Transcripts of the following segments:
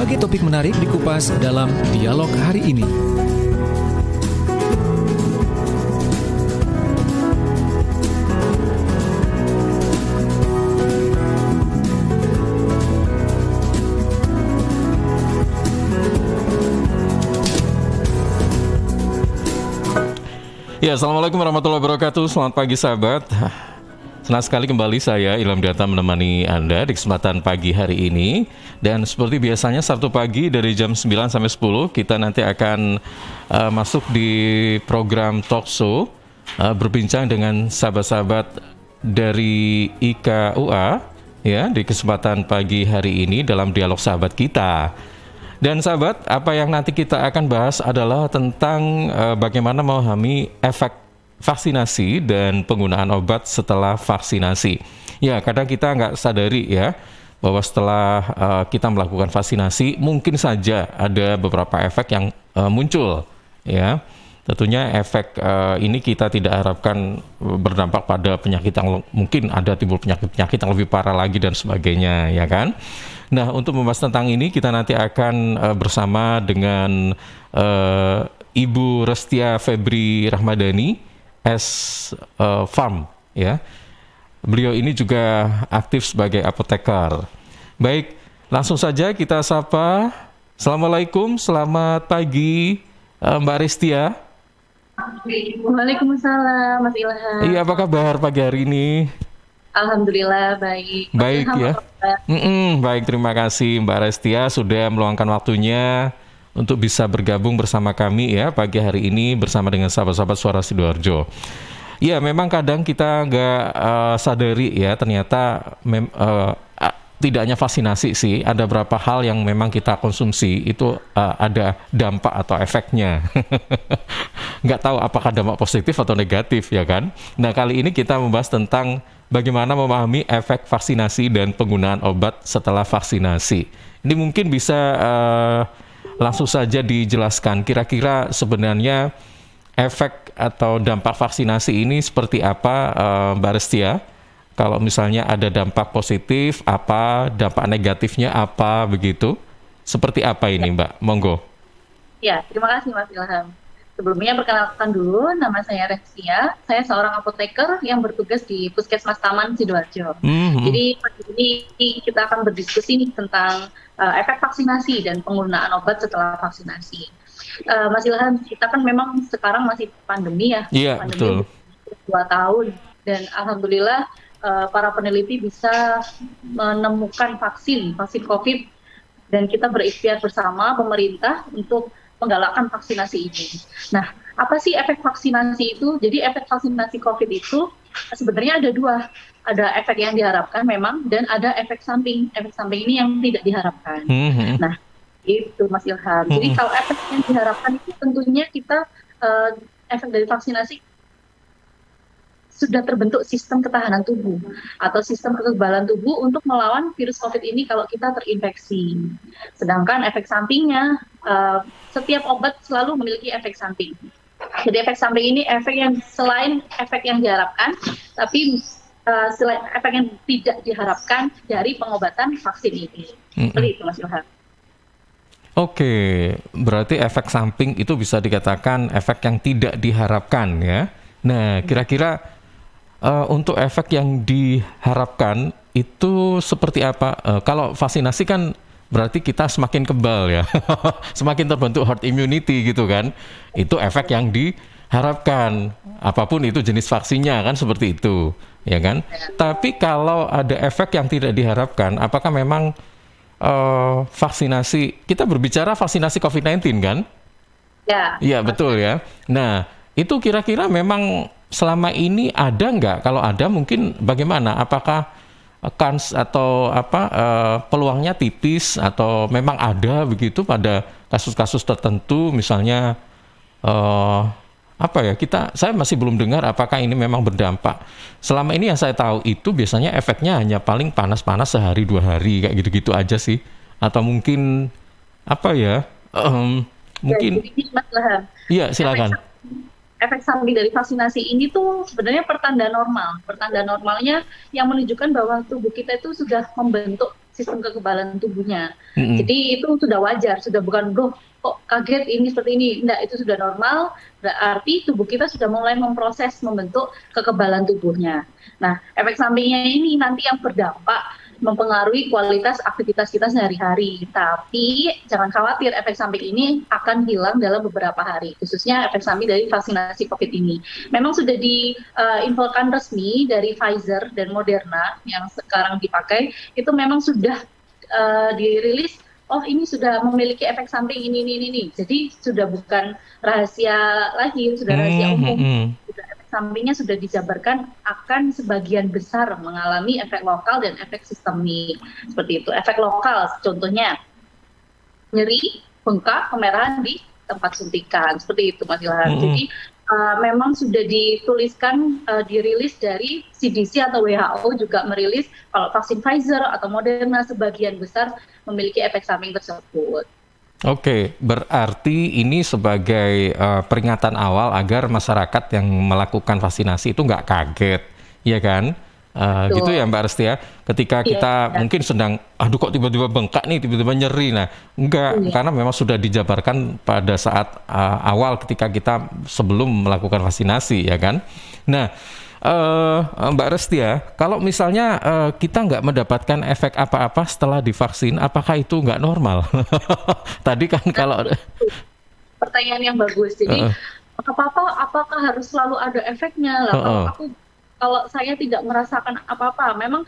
Berbagai topik menarik dikupas dalam dialog hari ini. Ya, assalamualaikum warahmatullahi wabarakatuh. Selamat pagi sahabat. Senang sekali kembali saya Ilham Data menemani Anda di kesempatan pagi hari ini. Dan seperti biasanya Sabtu pagi dari jam 9 sampai 10 kita nanti akan masuk di program talk show, berbincang dengan sahabat-sahabat dari IKUA ya di kesempatan pagi hari ini dalam dialog sahabat kita. Dan sahabat, apa yang nanti kita akan bahas adalah tentang bagaimana memahami efek vaksinasi dan penggunaan obat setelah vaksinasi. Ya, kadang kita nggak sadari ya bahwa setelah kita melakukan vaksinasi mungkin saja ada beberapa efek yang muncul. Ya, tentunya efek ini kita tidak harapkan berdampak pada penyakit yang mungkin ada timbul penyakit yang lebih parah lagi dan sebagainya, ya kan? Nah, untuk membahas tentang ini kita nanti akan bersama dengan Ibu Restia Febri Rahmadani, Farm, ya. Beliau ini juga aktif sebagai apoteker. Baik, langsung saja kita sapa. Assalamualaikum, selamat pagi Mbak Restia. Waalaikumsalam, Mas Ilham. Iya, apa kabar pagi hari ini? Alhamdulillah baik. Baik ya. Baik, terima kasih Mbak Restia sudah meluangkan waktunya untuk bisa bergabung bersama kami ya pagi hari ini bersama dengan sahabat-sahabat Suara Sidoarjo. Ya, memang kadang kita nggak sadari ya ternyata tidak hanya vaksinasi sih, ada beberapa hal yang memang kita konsumsi itu ada dampak atau efeknya. Nggak tahu apakah dampak positif atau negatif ya kan. Nah, kali ini kita membahas tentang bagaimana memahami efek vaksinasi dan penggunaan obat setelah vaksinasi. Ini mungkin bisa langsung saja dijelaskan kira-kira sebenarnya efek atau dampak vaksinasi ini seperti apa Mbak Restia? Kalau misalnya ada dampak positif, apa dampak negatifnya apa begitu? Seperti apa ini Mbak? Monggo. Ya, terima kasih Mas Ilham. Sebelumnya perkenalkan dulu, nama saya Restia. Saya seorang apoteker yang bertugas di Puskesmas Taman Sidoarjo. Jadi pagi ini kita akan berdiskusi nih tentang efek vaksinasi dan penggunaan obat setelah vaksinasi. Mas Ilham, kita kan memang sekarang masih pandemi ya. Iya, pandemi betul. 2 tahun. Dan alhamdulillah para peneliti bisa menemukan vaksin COVID. Dan kita berikhtiar bersama pemerintah untuk penggalakan vaksinasi ini. Nah, apa sih efek vaksinasi itu? Jadi efek vaksinasi COVID itu sebenarnya ada 2. Ada efek yang diharapkan memang, dan ada efek samping. Efek samping ini yang tidak diharapkan. Nah, itu Mas Ilham. Jadi kalau efek yang diharapkan itu tentunya kita, efek dari vaksinasi sudah terbentuk sistem ketahanan tubuh atau sistem kekebalan tubuh untuk melawan virus COVID ini kalau kita terinfeksi. Sedangkan efek sampingnya, setiap obat selalu memiliki efek samping. Jadi efek samping ini efek yang selain efek yang diharapkan, tapi selain efek yang tidak diharapkan dari pengobatan vaksin ini. Seperti itu Mas Ilham. Oke, berarti efek samping itu bisa dikatakan efek yang tidak diharapkan ya. Nah, kira-kira untuk efek yang diharapkan itu seperti apa? Kalau vaksinasi kan berarti kita semakin kebal ya, semakin terbentuk herd immunity gitu kan. Itu efek yang diharapkan, apapun itu jenis vaksinnya kan seperti itu, ya kan? Tapi kalau ada efek yang tidak diharapkan, apakah memang vaksinasi, kita berbicara vaksinasi COVID-19 kan? Ya. Iya, betul ya. Nah, itu kira-kira memang selama ini ada nggak? Kalau ada mungkin bagaimana? Apakah kans atau peluangnya tipis atau memang ada begitu pada kasus-kasus tertentu misalnya saya masih belum dengar apakah ini memang berdampak. Selama ini yang saya tahu itu biasanya efeknya hanya paling panas-panas sehari 2 hari kayak gitu-gitu aja sih. Atau mungkin mungkin iya silakan. Efek samping dari vaksinasi ini tuh sebenarnya pertanda normal. Pertanda normalnya yang menunjukkan bahwa tubuh kita itu sudah membentuk sistem kekebalan tubuhnya. Mm-mm. Jadi itu sudah wajar, sudah bukan bro kok kaget ini seperti ini. Enggak, itu sudah normal, berarti tubuh kita sudah mulai memproses membentuk kekebalan tubuhnya. Nah, efek sampingnya ini nanti yang berdampak mempengaruhi kualitas aktivitas kita sehari-hari. Tapi jangan khawatir, efek samping ini akan hilang dalam beberapa hari, khususnya efek samping dari vaksinasi COVID ini. Memang sudah diinfokan resmi dari Pfizer dan Moderna yang sekarang dipakai, itu memang sudah dirilis, oh ini sudah memiliki efek samping ini. Jadi sudah bukan rahasia lagi, sudah rahasia umum. Sampingnya sudah dijabarkan akan sebagian besar mengalami efek lokal dan efek sistemik. Seperti itu. Efek lokal contohnya nyeri, bengkak, kemerahan di tempat suntikan. Seperti itu Mas Ilham. Jadi memang sudah dituliskan, dirilis dari CDC atau WHO juga merilis kalau vaksin Pfizer atau Moderna sebagian besar memiliki efek samping tersebut. Oke, berarti ini sebagai peringatan awal agar masyarakat yang melakukan vaksinasi itu nggak kaget, ya kan? Gitu ya Mbak Resti ya. Ketika kita mungkin sedang, aduh kok tiba-tiba bengkak nih, tiba-tiba nyeri. Nah, enggak, karena memang sudah dijabarkan pada saat awal ketika kita sebelum melakukan vaksinasi, ya kan? Nah, Mbak Resti ya, kalau misalnya kita nggak mendapatkan efek apa-apa setelah divaksin, apakah itu nggak normal? Tadi kan kalau pertanyaan yang bagus, jadi apakah harus selalu ada efeknya lah? Kalau saya tidak merasakan apa-apa, memang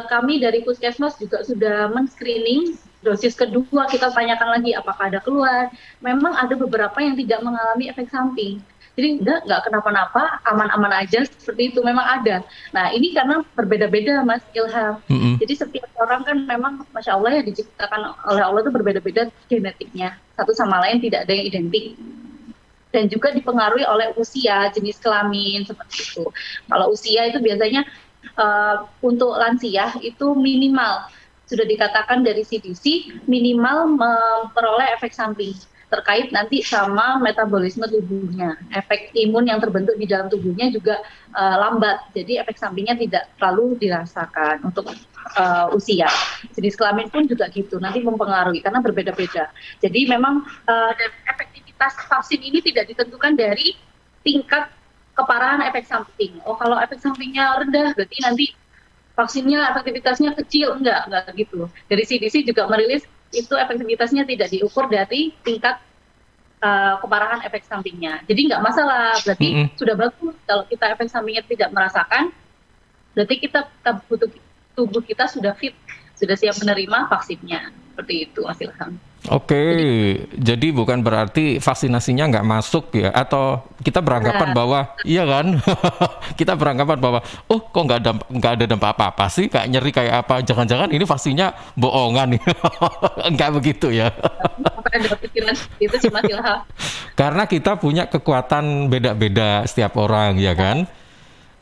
kami dari Puskesmas juga sudah men-screening dosis kedua, kita tanyakan lagi apakah ada keluhan. Memang ada beberapa yang tidak mengalami efek samping. Jadi nggak kenapa-napa, aman-aman aja, seperti itu memang ada. Nah ini karena berbeda-beda Mas Ilham. Jadi setiap orang kan memang Masya Allah ya diciptakan oleh Allah itu berbeda-beda genetiknya. Satu sama lain tidak ada yang identik. Dan juga dipengaruhi oleh usia, jenis kelamin, seperti itu. Kalau usia itu biasanya untuk lansia itu minimal, sudah dikatakan dari CDC, minimal memperoleh efek samping terkait nanti sama metabolisme tubuhnya. Efek imun yang terbentuk di dalam tubuhnya juga lambat, jadi efek sampingnya tidak terlalu dirasakan untuk usia. Jenis kelamin pun juga gitu, nanti mempengaruhi karena berbeda-beda. Jadi memang efektivitas vaksin ini tidak ditentukan dari tingkat keparahan efek samping. Oh kalau efek sampingnya rendah, berarti nanti vaksinnya efektivitasnya kecil, enggak gitu. Dari CDC juga merilis itu efektivitasnya tidak diukur dari tingkat keparahan efek sampingnya. Jadi nggak masalah, berarti sudah bagus kalau kita efek sampingnya tidak merasakan, berarti tubuh kita sudah fit, sudah siap menerima vaksinnya. Seperti itu Mas Ilham. Oke, jadi bukan berarti vaksinasinya nggak masuk ya, atau kita beranggapan bahwa, iya kan, kita beranggapan bahwa, oh kok nggak ada dampak apa-apa sih, kayak nyeri kayak apa, jangan-jangan ini vaksinnya bohongan nih, nggak begitu ya. Ada pikiran itu sih Mas Ilham. Karena kita punya kekuatan beda-beda setiap orang, ya kan?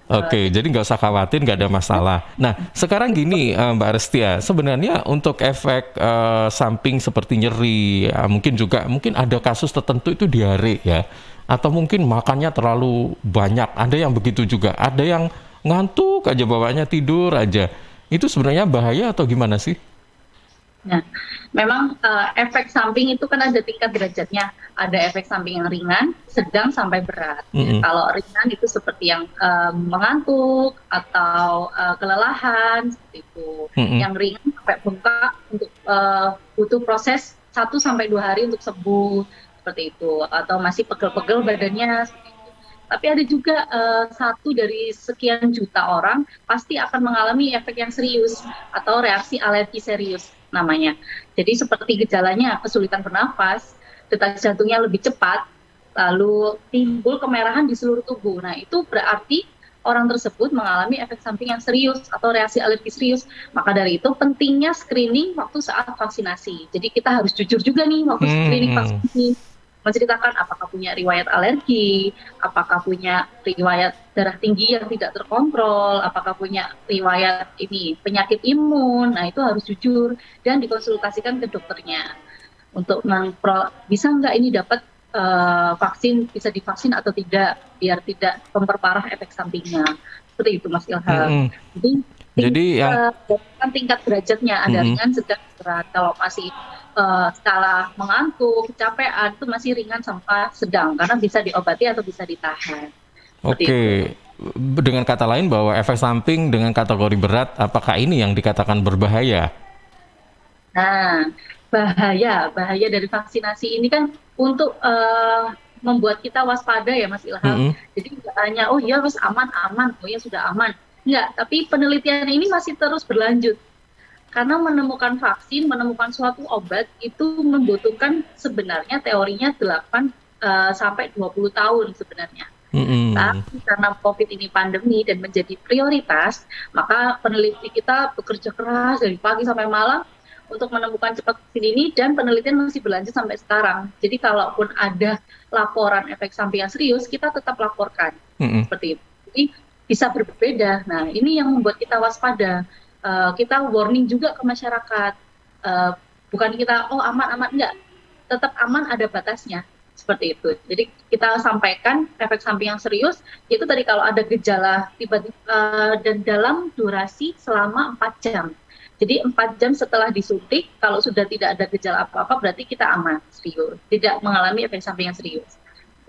Oke, jadi nggak usah khawatir, nggak ada masalah. Nah, sekarang gini Mbak Resti ya, sebenarnya untuk efek samping seperti nyeri, mungkin ada kasus tertentu itu diare ya, atau mungkin makannya terlalu banyak, ada yang begitu juga, ada yang ngantuk aja bawaannya tidur aja. Itu sebenarnya bahaya atau gimana sih? Nah, memang efek samping itu kan ada tingkat derajatnya. Ada efek samping yang ringan, sedang, sampai berat. Kalau ringan itu seperti yang mengantuk atau kelelahan, seperti itu. Yang ringan sampai bengkak untuk butuh proses 1-2 hari untuk sembuh, seperti itu. Atau masih pegel-pegel badannya, seperti itu. Tapi ada juga 1 dari sekian juta orang pasti akan mengalami efek yang serius atau reaksi alergi serius namanya. Jadi seperti gejalanya kesulitan bernafas, detak jantungnya lebih cepat, lalu timbul kemerahan di seluruh tubuh. Nah itu berarti orang tersebut mengalami efek samping yang serius atau reaksi alergi serius. Maka dari itu pentingnya screening waktu saat vaksinasi. Jadi kita harus jujur juga nih waktu screening vaksinasi, menceritakan apakah punya riwayat alergi, apakah punya riwayat darah tinggi yang tidak terkontrol, apakah punya riwayat penyakit imun. Nah itu harus jujur dan dikonsultasikan ke dokternya untuk bisa nggak ini dapat vaksin, bisa divaksin atau tidak, biar tidak memperparah efek sampingnya. Seperti itu Mas Ilham. Jadi Jadi yang Kan tingkat derajatnya ada Mm-mm. ringan, sedang, berat. Kalau masih skala mengantuk, kecapean itu masih ringan sampai sedang karena bisa diobati atau bisa ditahan. Seperti itu. Oke, dengan kata lain bahwa efek samping dengan kategori berat, apakah ini yang dikatakan berbahaya? Nah, bahaya dari vaksinasi ini kan untuk membuat kita waspada ya Mas Ilham. Mm-mm. Jadi nggak hanya oh ya wis aman, oh ya sudah aman. Enggak, tapi penelitian ini masih terus berlanjut. Karena menemukan vaksin, menemukan suatu obat itu membutuhkan sebenarnya teorinya 8 sampai 20 tahun sebenarnya. Mm-mm. Tapi karena COVID ini pandemi dan menjadi prioritas, maka peneliti kita bekerja keras dari pagi sampai malam untuk menemukan cepat vaksin ini dan penelitian masih berlanjut sampai sekarang. Jadi kalaupun ada laporan efek samping yang serius, kita tetap laporkan. Mm-mm. Seperti itu. Jadi bisa berbeda. Nah, ini yang membuat kita waspada. Kita warning juga ke masyarakat. Bukan kita, oh aman-aman, enggak. Tetap aman, ada batasnya. Seperti itu. Jadi kita sampaikan efek samping yang serius, itu tadi kalau ada gejala tiba-tiba dan dalam durasi selama 4 jam. Jadi 4 jam setelah disuntik, kalau sudah tidak ada gejala apa-apa, berarti kita aman, serius. Tidak mengalami efek samping yang serius.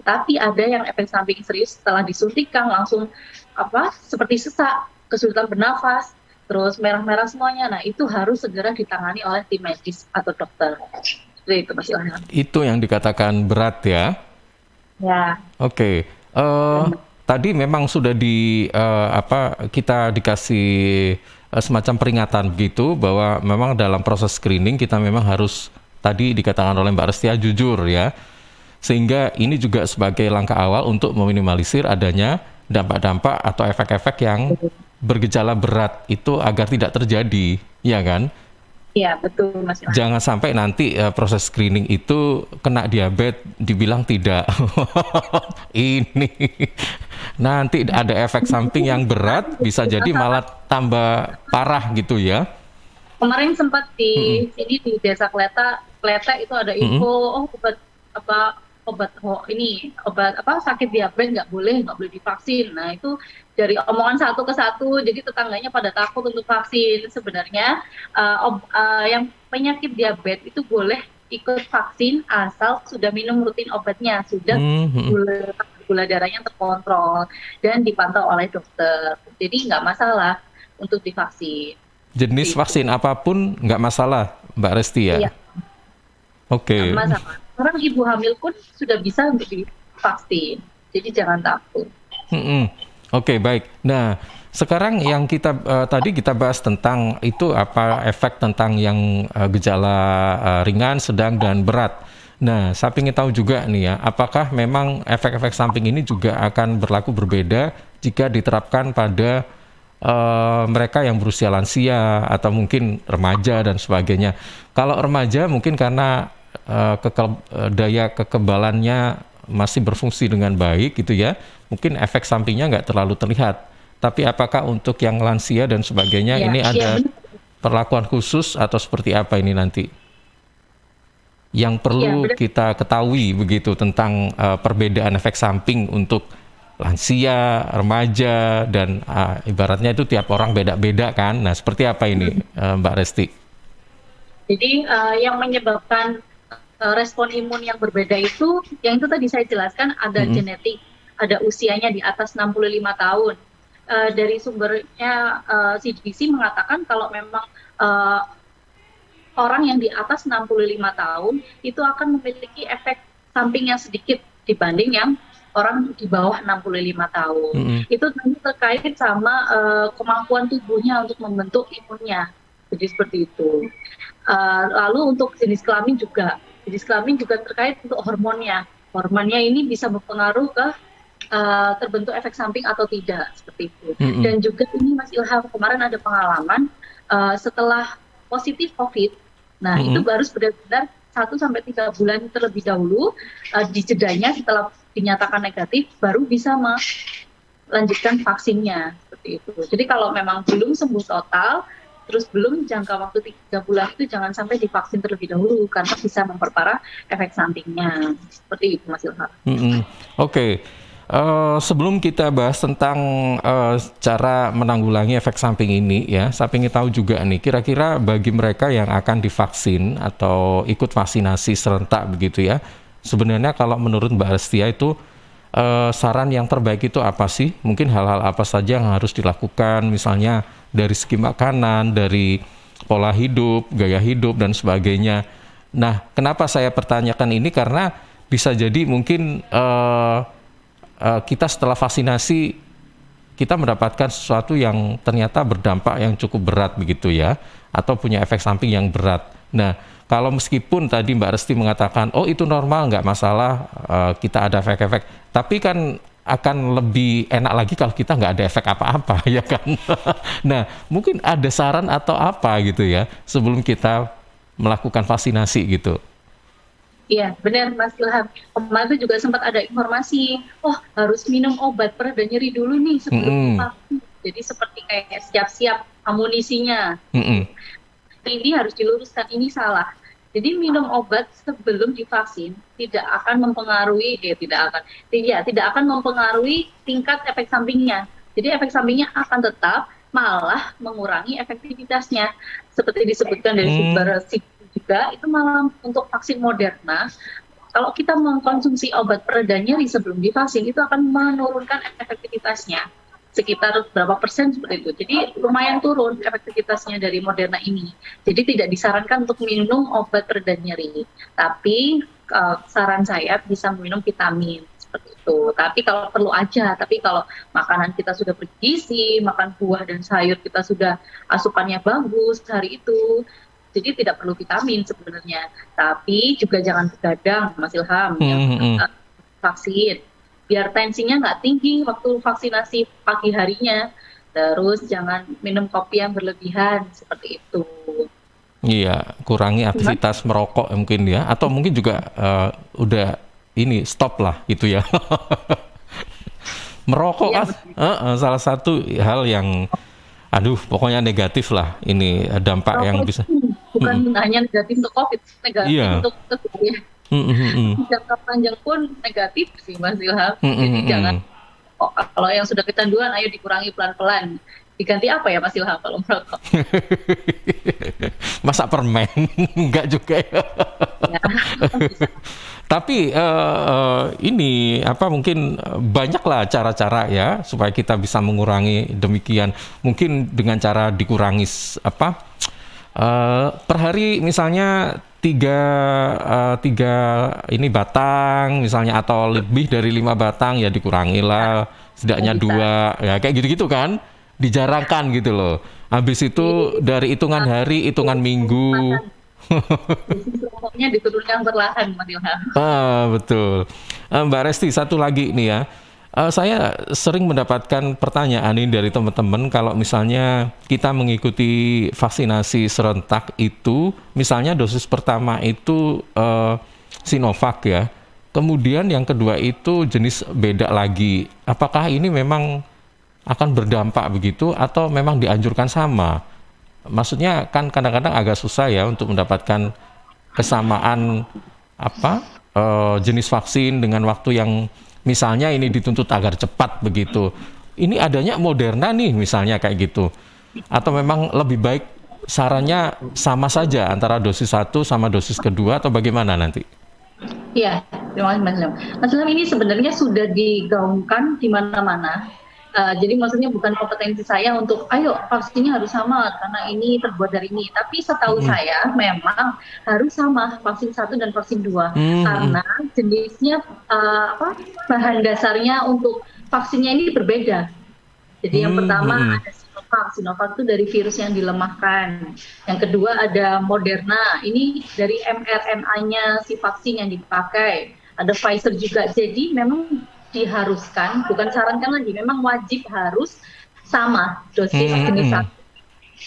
Tapi ada yang efek samping serius setelah disuntikan langsung seperti sesak, kesulitan bernafas, terus merah-merah semuanya. Nah, itu harus segera ditangani oleh tim medis atau dokter. Seperti itu Mas Ilham. Itu yang dikatakan berat ya. Ya. Oke. Tadi memang sudah kita dikasih semacam peringatan begitu bahwa memang dalam proses screening kita memang harus tadi dikatakan oleh Mbak Restia jujur ya. Sehingga ini juga sebagai langkah awal untuk meminimalisir adanya dampak-dampak atau efek-efek yang bergejala berat itu agar tidak terjadi, ya kan? Iya, betul Mas Ilham. Jangan sampai nanti proses screening itu kena diabetes, dibilang tidak. Ini nanti ada efek samping yang berat, bisa jadi malah tambah parah gitu ya. Kemarin sempat di sini di Desa Kleta itu ada info, obat sakit diabetes nggak boleh divaksin. Nah itu dari omongan satu ke satu, jadi tetangganya pada takut untuk vaksin. Sebenarnya yang penyakit diabetes itu boleh ikut vaksin asal sudah minum rutin obatnya, sudah gula darahnya terkontrol dan dipantau oleh dokter. Jadi nggak masalah untuk divaksin. Jenis vaksin apapun nggak masalah, Mbak Resti ya? Iya. Oke. Nggak masalah. Sekarang ibu hamil pun sudah bisa untuk divaksin, jadi jangan takut. Oke, baik. Nah, sekarang yang tadi kita bahas tentang itu apa efek tentang yang gejala ringan, sedang, dan berat. Nah, saya ingin tahu juga nih ya, apakah memang efek-efek samping ini juga akan berlaku berbeda jika diterapkan pada mereka yang berusia lansia atau mungkin remaja dan sebagainya. Kalau remaja mungkin karena daya kekebalannya masih berfungsi dengan baik gitu ya, mungkin efek sampingnya nggak terlalu terlihat. Tapi apakah untuk yang lansia dan sebagainya ini ada perlakuan khusus atau seperti apa ini nanti? Yang perlu kita ketahui begitu tentang perbedaan efek samping untuk lansia, remaja, dan ibaratnya itu tiap orang beda-beda kan. Nah, seperti apa ini Mbak Resti? Jadi yang menyebabkan respon imun yang berbeda itu, yang itu tadi saya jelaskan ada genetik, ada usianya di atas 65 tahun. Dari sumbernya CDC mengatakan kalau memang orang yang di atas 65 tahun itu akan memiliki efek samping yang sedikit dibanding yang orang di bawah 65 tahun. Itu nanti terkait sama kemampuan tubuhnya untuk membentuk imunnya. Jadi seperti itu. Lalu untuk jenis kelamin juga. Jenis kelamin juga terkait untuk hormonnya. Hormonnya ini bisa berpengaruh ke terbentuk efek samping atau tidak, seperti itu. Dan juga ini Mas Ilham, kemarin ada pengalaman setelah positif COVID, nah itu baru benar-benar 1-3 bulan terlebih dahulu di jedanya setelah dinyatakan negatif, baru bisa melanjutkan vaksinnya, seperti itu. Jadi kalau memang belum sembuh total, terus belum jangka waktu 3 bulan itu jangan sampai divaksin terlebih dahulu karena bisa memperparah efek sampingnya. Seperti itu Mas Ilham. Oke. Sebelum kita bahas tentang cara menanggulangi efek samping ini ya, saya ingin tahu juga nih, kira-kira bagi mereka yang akan divaksin atau ikut vaksinasi serentak begitu ya, sebenarnya kalau menurut Mbak Restia itu saran yang terbaik itu apa sih? Mungkin hal-hal apa saja yang harus dilakukan, misalnya dari segi makanan, dari pola hidup, gaya hidup, dan sebagainya. Nah, kenapa saya pertanyakan ini? Karena bisa jadi mungkin kita setelah vaksinasi kita mendapatkan sesuatu yang ternyata berdampak yang cukup berat begitu ya, atau punya efek samping yang berat. Nah, kalau meskipun tadi Mbak Resti mengatakan, oh itu normal, nggak masalah, kita ada efek-efek, tapi kan akan lebih enak lagi kalau kita nggak ada efek apa-apa, ya kan? Nah, mungkin ada saran atau apa gitu ya, sebelum kita melakukan vaksinasi gitu. Iya, benar Mas Ilham. Kemarin itu juga sempat ada informasi, oh harus minum obat pereda nyeri dulu nih sebelum vaksin. Jadi seperti kayak siap-siap amunisinya. Ini harus diluruskan, ini salah. Jadi minum obat sebelum divaksin tidak akan mempengaruhi, tidak akan mempengaruhi tingkat efek sampingnya. Jadi efek sampingnya akan tetap, malah mengurangi efektivitasnya. Seperti disebutkan dari sumber juga, itu malah untuk vaksin Moderna, kalau kita mengkonsumsi obat pereda nyeri sebelum divaksin, itu akan menurunkan efektivitasnya sekitar berapa persen seperti itu. Jadi lumayan turun efektivitasnya dari Moderna ini. Jadi tidak disarankan untuk minum obat pereda nyeri. Tapi saran saya bisa minum vitamin seperti itu. Tapi kalau perlu aja. Tapi kalau makanan kita sudah bergizi, makan buah dan sayur kita sudah asupannya bagus hari itu, jadi tidak perlu vitamin sebenarnya. Tapi juga jangan begadang, Mas Ilham, vaksin. Biar tensinya nggak tinggi waktu vaksinasi pagi harinya. Terus jangan minum kopi yang berlebihan, seperti itu. Iya, kurangi aktivitas merokok mungkin ya. Atau mungkin juga udah ini stop lah gitu ya. Merokok iya, salah satu hal yang pokoknya negatif lah ini dampak merokok yang bisa. Bukan hanya negatif untuk COVID, negatif untuk keseluruhan. Jangka panjang pun negatif sih Mas Ilham. Jadi jangan, kalau yang sudah kecanduan ayo dikurangi pelan-pelan. Diganti apa ya Mas Ilham kalau merokok? Masak permen? Enggak juga ya. Tapi ini mungkin banyaklah cara-cara ya supaya kita bisa mengurangi demikian. Mungkin dengan cara dikurangi per hari misalnya tiga ini batang misalnya, atau lebih dari 5 batang ya dikurangi lah, setidaknya 2 ya, kayak gitu-gitu kan, dijarangkan gitu loh. Habis itu dari hitungan hari, hitungan minggu. Pokoknya diturunkan perlahan, Mas Ilham. Betul. Mbak Resti, satu lagi nih ya. Saya sering mendapatkan pertanyaan ini dari teman-teman, kalau misalnya kita mengikuti vaksinasi serentak itu, misalnya dosis pertama itu Sinovac ya, kemudian yang kedua itu jenis beda lagi. Apakah ini memang akan berdampak begitu atau memang dianjurkan sama? Maksudnya kan kadang-kadang agak susah ya untuk mendapatkan kesamaan jenis vaksin dengan waktu yang misalnya ini dituntut agar cepat begitu. Ini adanya Moderna nih misalnya kayak gitu. Atau memang lebih baik sarannya sama saja antara dosis 1 sama dosis kedua, atau bagaimana nanti? Iya, terima kasih Mas Ilham. Mas Ilham, ini sebenarnya sudah digaungkan di mana-mana. Jadi maksudnya bukan kompetensi saya untuk ayo vaksinnya harus sama karena ini terbuat dari ini. Tapi setahu saya memang harus sama vaksin 1 dan vaksin 2 karena jenisnya bahan dasarnya untuk vaksinnya ini berbeda. Jadi yang pertama ada Sinovac itu dari virus yang dilemahkan. Yang kedua ada Moderna, ini dari mRNA-nya si vaksin yang dipakai. Ada Pfizer juga. Jadi memang diharuskan, bukan sarankan lagi, memang wajib harus sama dosis jenis 1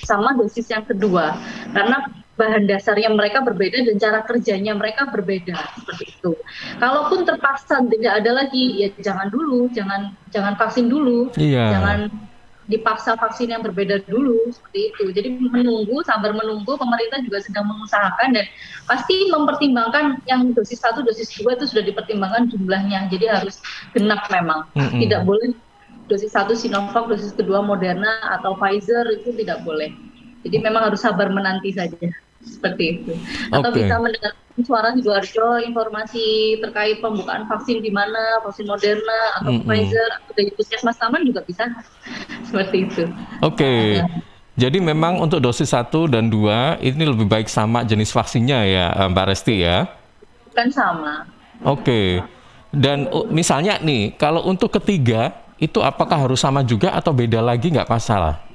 sama dosis yang kedua, karena bahan dasarnya mereka berbeda dan cara kerjanya mereka berbeda, seperti itu. Kalaupun terpaksa tidak ada lagi, ya jangan dulu, jangan vaksin dulu, jangan dipaksa vaksin yang berbeda dulu seperti itu. Jadi sabar menunggu, pemerintah juga sedang mengusahakan dan pasti mempertimbangkan yang dosis 1, dosis 2 itu sudah dipertimbangkan jumlahnya. Jadi harus genap memang. Tidak boleh dosis 1 Sinovac, dosis kedua Moderna atau Pfizer, itu tidak boleh. Jadi memang harus sabar menanti saja. Seperti itu. Atau bisa mendengar suara Sidoarjo informasi terkait pembukaan vaksin di mana, vaksin Moderna atau Pfizer atau dari Puskesmas Taman juga bisa. Seperti itu. Jadi memang untuk dosis 1 dan 2 ini lebih baik sama jenis vaksinnya ya, Mbak Resti ya? Bukan sama. Dan misalnya nih, kalau untuk ketiga itu apakah harus sama juga atau beda lagi nggak masalah?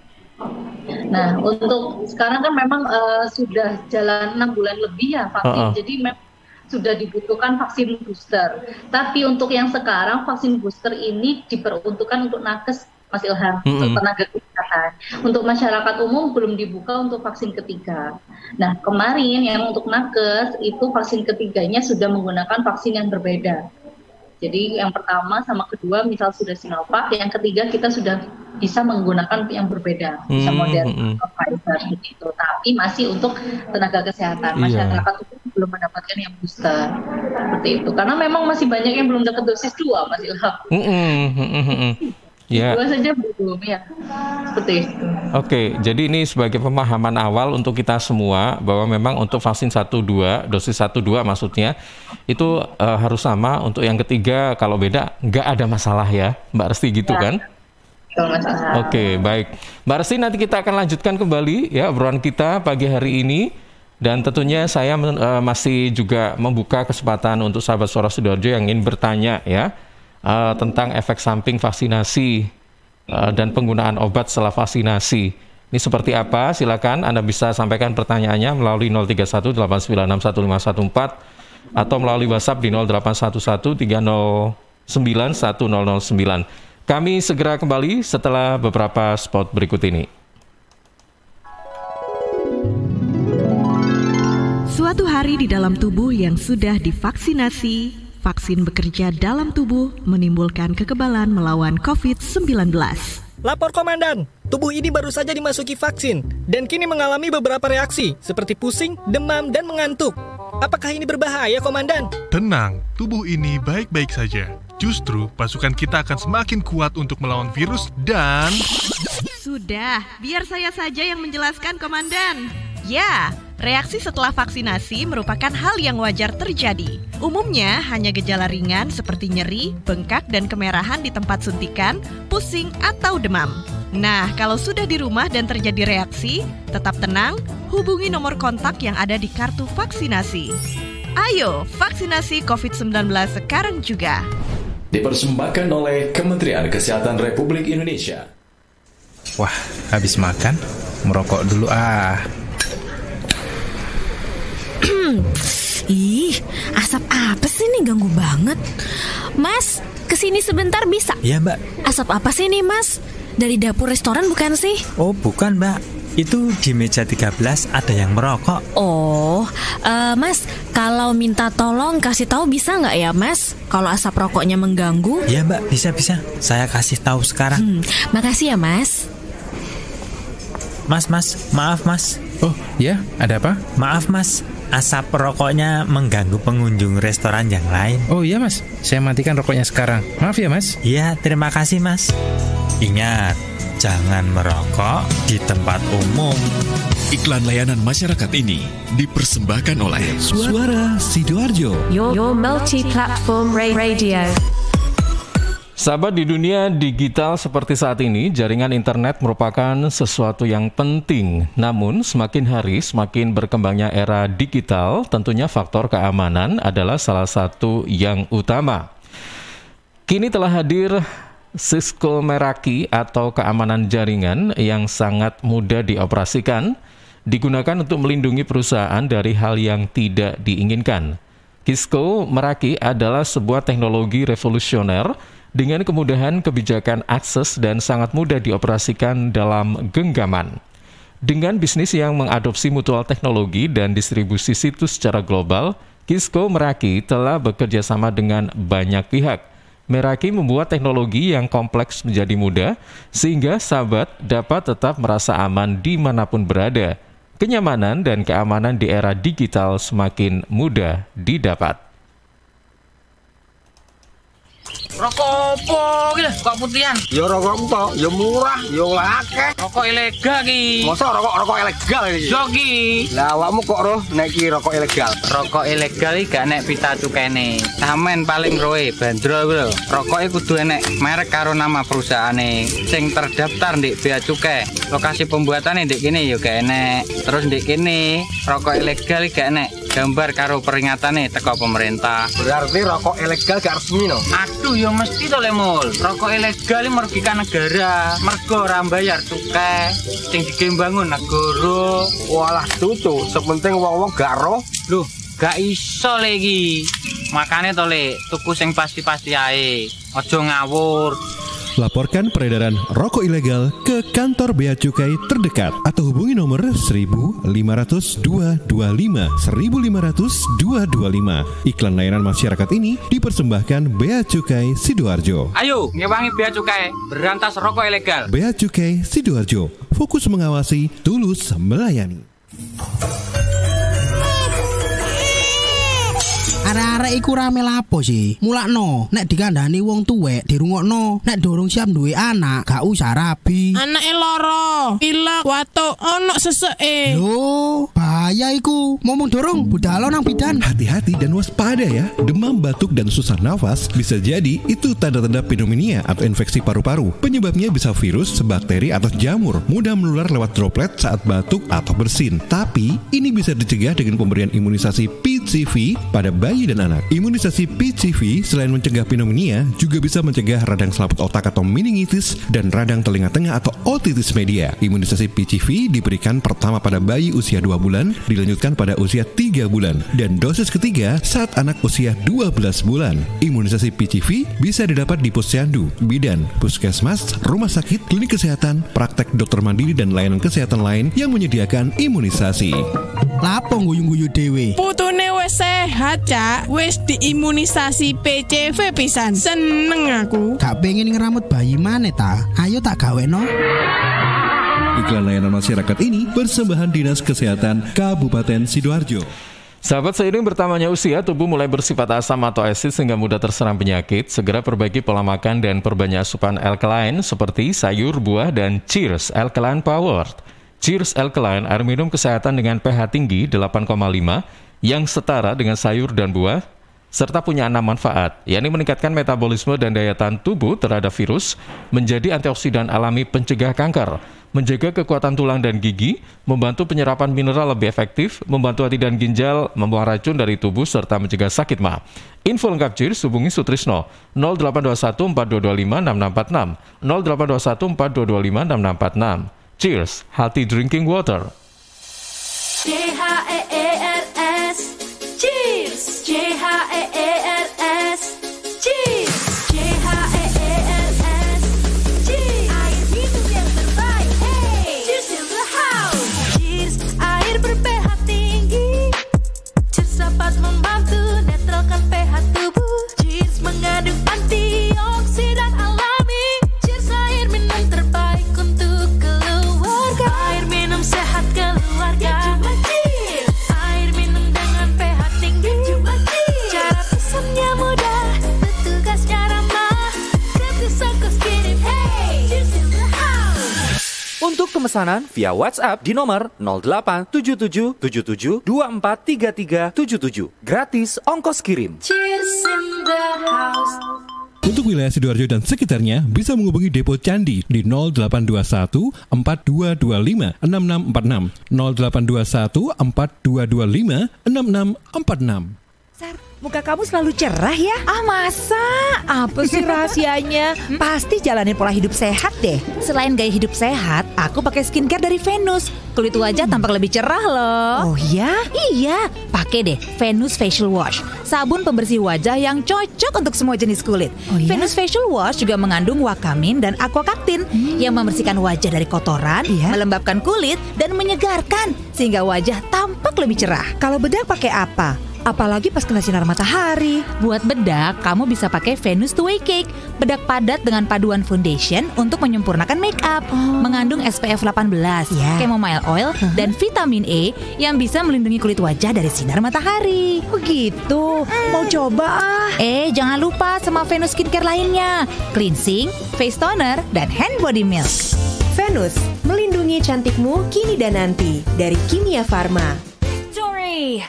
Nah, untuk sekarang kan memang sudah jalan 6 bulan lebih ya vaksin, jadi memang sudah dibutuhkan vaksin booster. Tapi untuk yang sekarang vaksin booster ini diperuntukkan untuk nakes, Mas Ilham, untuk tenaga kesehatan. Untuk masyarakat umum belum dibuka untuk vaksin ketiga. Nah, kemarin yang untuk nakes itu vaksin ketiganya sudah menggunakan vaksin yang berbeda. Jadi yang pertama sama kedua misal sudah Sinovac, yang ketiga kita sudah bisa menggunakan yang berbeda, bisa Moderna atau Pfizer gitu. Tapi masih untuk tenaga kesehatan, masyarakat belum mendapatkan yang booster seperti itu. Karena memang masih banyak yang belum dapat dosis 2, Mas Ilham. Dua saja belum ya, seperti itu. Jadi ini sebagai pemahaman awal untuk kita semua bahwa memang untuk vaksin 1-2, dosis 1-2 maksudnya itu harus sama. Untuk yang ketiga kalau beda nggak ada masalah ya, Mbak Resti gitu kan? Baik. Mbak Resti, nanti kita akan lanjutkan kembali ya obrolan kita pagi hari ini. Dan tentunya saya masih juga membuka kesempatan untuk sahabat Suara Sidoarjo yang ingin bertanya ya. Tentang efek samping vaksinasi dan penggunaan obat setelah vaksinasi. Ini seperti apa? Silakan Anda bisa sampaikan pertanyaannya melalui 031-896-1514 atau melalui WhatsApp di 0811-309-1009. Kami segera kembali setelah beberapa spot berikut ini. Suatu hari di dalam tubuh yang sudah divaksinasi, vaksin bekerja dalam tubuh menimbulkan kekebalan melawan COVID-19. Lapor Komandan, tubuh ini baru saja dimasuki vaksin dan kini mengalami beberapa reaksi seperti pusing, demam, dan mengantuk. Apakah ini berbahaya, Komandan? Tenang, tubuh ini baik-baik saja. Justru pasukan kita akan semakin kuat untuk melawan virus dan... Sudah, biar saya saja yang menjelaskan, Komandan. Ya, reaksi setelah vaksinasi merupakan hal yang wajar terjadi. Umumnya hanya gejala ringan seperti nyeri, bengkak, dan kemerahan di tempat suntikan, pusing, atau demam. Nah, kalau sudah di rumah dan terjadi reaksi, tetap tenang, hubungi nomor kontak yang ada di kartu vaksinasi. Ayo, vaksinasi COVID-19 sekarang juga. Dipersembahkan oleh Kementerian Kesehatan Republik Indonesia. Wah, habis makan, merokok dulu Ih, asap apa sih nih, ganggu banget. Mas, kesini sebentar bisa? Iya, Mbak. Asap apa sih nih, Mas? Dari dapur restoran bukan sih? Oh, bukan, Mbak. Itu di meja 13 ada yang merokok. Oh, Mas, kalau minta tolong kasih tahu bisa nggak ya, Mas? Kalau asap rokoknya mengganggu? Iya, Mbak, bisa. Saya kasih tahu sekarang. Makasih ya, Mas. Mas, maaf, Mas. Oh, ya, ada apa? Maaf, Mas. Asap rokoknya mengganggu pengunjung restoran yang lain. Oh iya, Mas, saya matikan rokoknya sekarang. Maaf ya, Mas. Iya, terima kasih, Mas. Ingat, jangan merokok di tempat umum. Iklan layanan masyarakat ini dipersembahkan oleh Suara Sidoarjo. Your multi-platform radio. Sahabat, di dunia digital seperti saat ini, jaringan internet merupakan sesuatu yang penting. Namun, semakin hari semakin berkembangnya era digital, tentunya faktor keamanan adalah salah satu yang utama. Kini telah hadir Cisco Meraki atau keamanan jaringan yang sangat mudah dioperasikan, digunakan untuk melindungi perusahaan dari hal yang tidak diinginkan. Cisco Meraki adalah sebuah teknologi revolusioner dengan kemudahan kebijakan akses dan sangat mudah dioperasikan dalam genggaman. Dengan bisnis yang mengadopsi mutual teknologi dan distribusi situs secara global, Cisco Meraki telah bekerja sama dengan banyak pihak, Meraki membuat teknologi yang kompleks menjadi mudah, sehingga sahabat dapat tetap merasa aman dimanapun berada. Kenyamanan dan keamanan di era digital semakin mudah didapat. Rokok opo iki lho, kok putihan? Ya rokok entok, ya murah, ya akeh. Rokok ilegal iki. Masa rokok ilegal iki? Yo iki. Lah awakmu kok roh nek iki rokok ilegal? Rokok ilegal iki gak nek pita cukene. Samen paling roe bandrol kuwi lho. Rokoke kudu enek merek karo nama perusahaane sing terdaftar ndek Bea Cukai. Lokasi pembuatane ndek kene ya gak enek. Terus ndek kene rokok ilegal iki gak enek gambar karo peringatane teko pemerintah. Berarti rokok ilegal gak resmi no? Aduh ya mesti to Lemul. Rokok ilegal merugikan negara. Mergo ora mbayar cukai sing digembangun negara. Walah tutu, sepenting wong-wong gak roh. Loh, gak iso lagi. Makane to Le, tuku sing pasti-pasti ae. Aja ngawur. Laporkan peredaran rokok ilegal ke kantor Bea Cukai terdekat atau hubungi nomor 1.500-225 1.500-225. Iklan layanan masyarakat ini dipersembahkan Bea Cukai Sidoarjo. Ayo, ngewangi Bea Cukai, berantas rokok ilegal. Bea Cukai Sidoarjo, fokus mengawasi, tulus melayani. Arek-arek iku rame lapo sih? Mulakno, nek dikandani wong tuwek dirungokno, nek durung siap duwe anak, gak usah rabi. Anake loro, pilek, watuk, ono seseke. Loh, bahaya iku. Momong dorong, budalo nang bidan. Hati-hati dan waspada ya. Demam, batuk, dan susah nafas bisa jadi itu tanda-tanda pneumonia atau infeksi paru-paru. Penyebabnya bisa virus, bakteri, atau jamur. Mudah menular lewat droplet saat batuk atau bersin. Tapi, ini bisa dicegah dengan pemberian imunisasi PCV pada bayi dan anak. Imunisasi PCV selain mencegah pneumonia juga bisa mencegah radang selaput otak atau meningitis dan radang telinga tengah atau otitis media. Imunisasi PCV diberikan pertama pada bayi usia 2 bulan, dilanjutkan pada usia 3 bulan, dan dosis ketiga saat anak usia 12 bulan. Imunisasi PCV bisa didapat di posyandu, bidan, puskesmas, rumah sakit, klinik kesehatan, praktek dokter mandiri, dan layanan kesehatan lain yang menyediakan imunisasi. Lapong guyu-guyu dewe. Putune wis sehat, Cak. Wis diimunisasi PCV pisan. Seneng aku. Gak pengen ngeramut bayi maneh ta? Ayo tak gaweno. Iklan layanan masyarakat ini persembahan Dinas Kesehatan Kabupaten Sidoarjo. Sahabat, seiring bertambahnya usia, tubuh mulai bersifat asam atau asid sehingga mudah terserang penyakit. Segera perbaiki pola makan dan perbanyak asupan alkaline seperti sayur, buah, dan Cheers Alkaline Powered. Cheers Alkaline, air minum kesehatan dengan pH tinggi 8,5 yang setara dengan sayur dan buah, serta punya 6 manfaat, yakni meningkatkan metabolisme dan daya tahan tubuh terhadap virus, menjadi antioksidan alami pencegah kanker, menjaga kekuatan tulang dan gigi, membantu penyerapan mineral lebih efektif, membantu hati dan ginjal, membuang racun dari tubuh, serta mencegah sakit ma. Info lengkap Cheers hubungi Sutrisno 0821 4225 6646 0821 4225 6646. Cheers, healthy drinking water. CHEERS, cheers. CHEERS, cheers. CHEERS, cheers. Air minum yang terbaik, hey. Cheers in the house. Cheers, air ber-pH tinggi. Cheers dapat membantu netralkan pH tubuh. Cheers mengandung antioksidan alami. Cheers, air minum terbaik untuk keluarga. Air minum sehat keluarga. Air minum dengan pH tinggi. Cara pesannya mudah, petugasnya ramah. Gratis ongkos kirim, hey. Cheers in the house. Untuk pemesanan via WhatsApp di nomor 087777243377. Gratis ongkos kirim. Cheers in the house. Untuk wilayah Sidoarjo dan sekitarnya bisa menghubungi Depo Candi di 0821 4225 6646 0821 4225 6646. Muka kamu selalu cerah ya? Ah masa? Apa sih rahasianya? Pasti jalanin pola hidup sehat deh. Selain gaya hidup sehat, aku pakai skincare dari Venus. Kulit wajah tampak lebih cerah loh. Oh ya? Iya, pakai deh Venus Facial Wash. Sabun pembersih wajah yang cocok untuk semua jenis kulit. Oh, ya? Venus Facial Wash juga mengandung wakamin dan aquacaptin yang membersihkan wajah dari kotoran, melembabkan kulit, dan menyegarkan sehingga wajah tampak lebih cerah. Kalau bedak pakai apa? apalagi pas kena sinar matahari. Buat bedak, kamu bisa pakai Venus Two Way Cake. Bedak padat dengan paduan foundation untuk menyempurnakan make up. Mengandung SPF 18, chamomile oil, dan vitamin E yang bisa melindungi kulit wajah dari sinar matahari. Begitu, mau coba ah. Jangan lupa sama Venus skincare lainnya. Cleansing, face toner, dan hand body milk. Venus, melindungi cantikmu kini dan nanti. Dari Kimia Farma. Victory!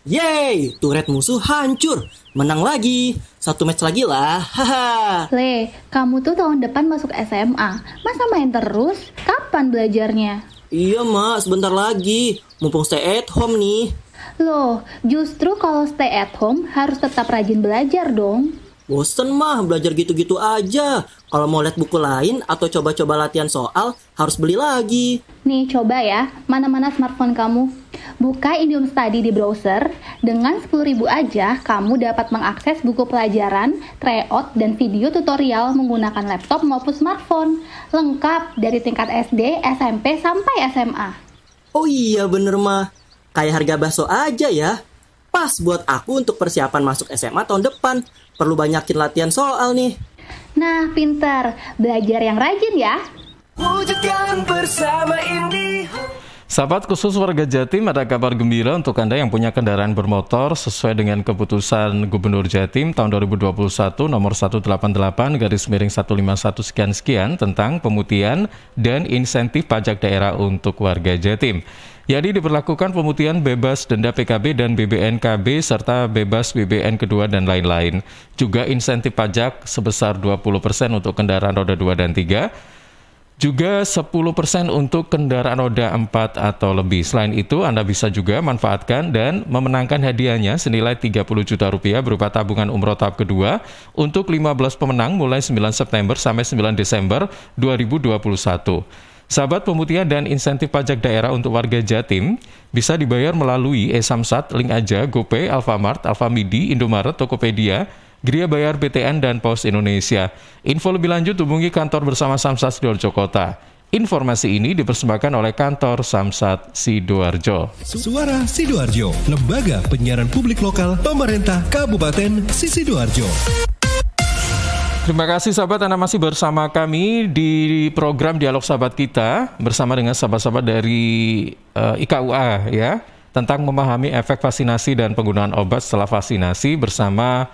Yeay, turret musuh hancur. Menang lagi. 1 match lagi lah. Haha. Le, kamu tuh tahun depan masuk SMA. Masa main terus? Kapan belajarnya? Iya, Mak, sebentar lagi. Mumpung stay at home nih. Loh, justru kalau stay at home harus tetap rajin belajar dong. Bosen mah belajar gitu-gitu aja. Kalau mau lihat buku lain atau coba-coba latihan soal, harus beli lagi. Nih coba ya, mana-mana smartphone kamu. Buka Indium Study di browser. Dengan 10.000 aja, kamu dapat mengakses buku pelajaran, tryout, dan video tutorial menggunakan laptop maupun smartphone. Lengkap dari tingkat SD, SMP, sampai SMA. Oh iya bener mah. Kayak harga bakso aja ya. Pas buat aku untuk persiapan masuk SMA tahun depan. Perlu banyakin latihan soal nih. Nah, pintar. Belajar yang rajin ya. Wujudkan bersama IndiHome. Sahabat khusus warga Jatim, ada kabar gembira untuk Anda yang punya kendaraan bermotor sesuai dengan keputusan Gubernur Jatim tahun 2021 nomor 188/151 sekian tentang pemutihan dan insentif pajak daerah untuk warga Jatim. Jadi diberlakukan pemutihan bebas denda PKB dan BBNKB serta bebas BBN kedua dan lain-lain. Juga insentif pajak sebesar 20% untuk kendaraan roda 2 dan 3. Juga 10% untuk kendaraan roda 4 atau lebih. Selain itu, Anda bisa juga manfaatkan dan memenangkan hadiahnya senilai 30 juta rupiah berupa tabungan umroh tahap kedua untuk 15 pemenang mulai 9 September sampai 9 Desember 2021. Sahabat, pemutihan dan insentif pajak daerah untuk warga Jatim bisa dibayar melalui e-Samsat, Link Aja, GoPay, Alfamart, Alfamidi, Indomaret, Tokopedia, Gria Bayar BTN, dan Pos Indonesia. Info lebih lanjut hubungi kantor bersama Samsat Sidoarjo Kota. Informasi ini dipersembahkan oleh kantor Samsat Sidoarjo. Suara Sidoarjo, lembaga penyiaran publik lokal pemerintah Kabupaten Sidoarjo. Terima kasih sahabat, Anda masih bersama kami di program Dialog Sahabat Kita bersama dengan sahabat-sahabat dari IKUA ya, tentang memahami efek vaksinasi dan penggunaan obat setelah vaksinasi bersama